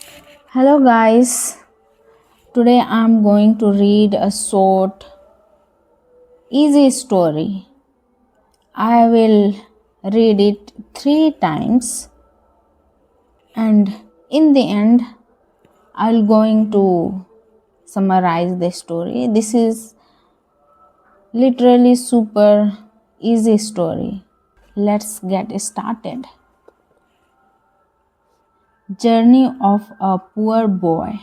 Hello guys, today I'm going to read a short, easy story. I will read it 3 times and in the end I'll going to summarize the story. This is literally super easy story. Let's get started. Journey of a poor boy.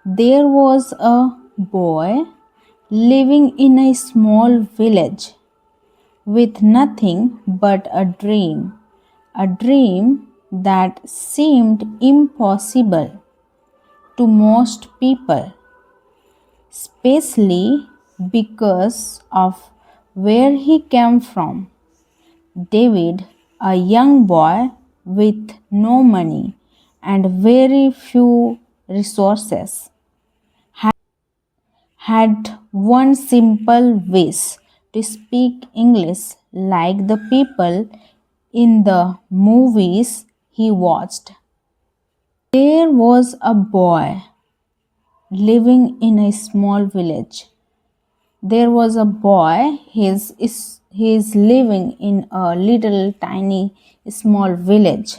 There was a boy living in a small village with nothing but a dream that seemed impossible to most people, especially because of where he came from. David, a young boy with no money and very few resources, had one simple wish to speak English like the people in the movies he watched. There was a boy living in a small village. There was a boy, he is living in a little tiny small village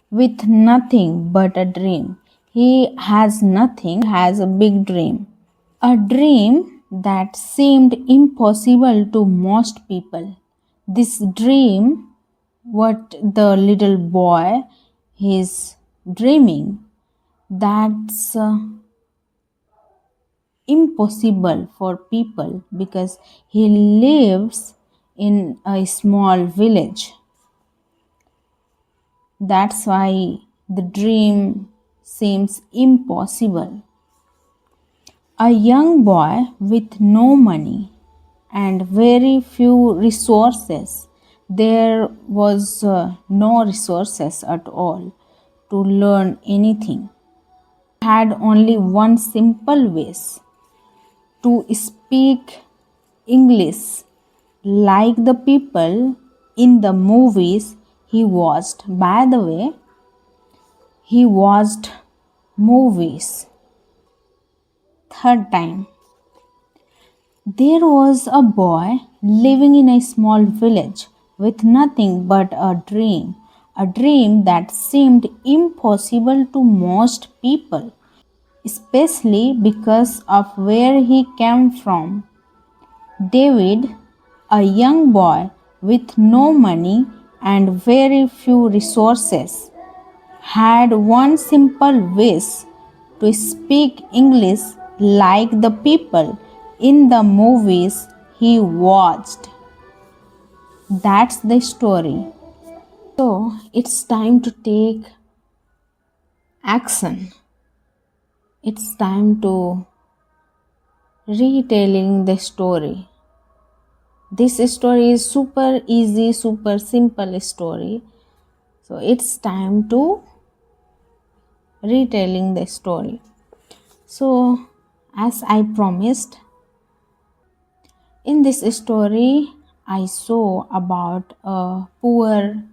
with nothing but a dream. He has nothing, has a big dream. A dream that seemed impossible to most people. This dream, what the little boy is dreaming, that's impossible for people because he lives in a small village. That's why the dream seems impossible. A young boy with no money and very few resources. There was no resources at all to learn anything. Had only one simple wish to speak English like the people in the movies he watched. By the way, he watched movies. Third time. There was a boy living in a small village with nothing but a dream that seemed impossible to most people, especially because of where he came from. David, a young boy with no money and very few resources, had one simple wish to speak English like the people in the movies he watched. That's the story. So it's time to take action. It's time to retelling the story. This story is super easy, super simple story. So it's time to retelling the story. So as I promised, in this story I saw about a poor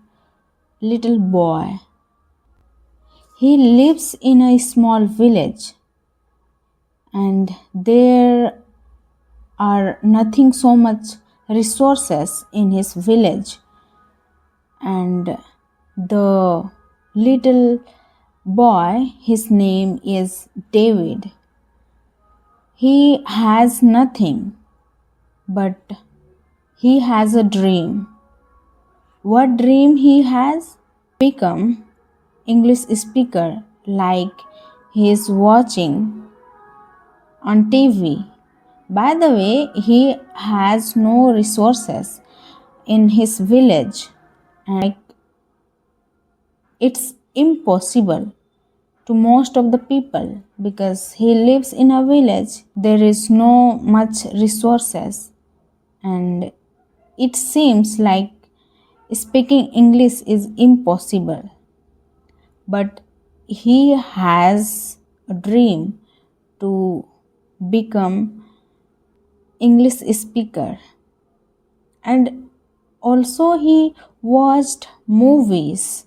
little boy. He lives in a small village and there are nothing so much resources in his village, and the little boy, his name is David. He has nothing but he has a dream. What dream he has? Become English speaker like he is watching on TV. By the way, he has no resources in his village and it's impossible to most of the people because he lives in a village. There is no much resources and it seems like speaking English is impossible. But he has a dream to become English speaker, and also he watched movies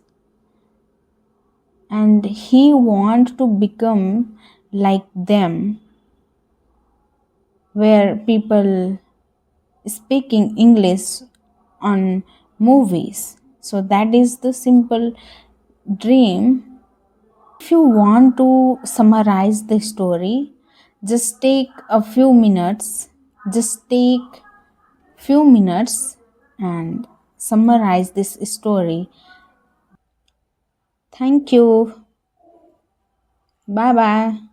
and he want to become like them, where people speaking English on movies. So that is the simple dream. If you want to summarize the story, just take a few minutes, just take few minutes and summarize this story. Thank you. Bye bye.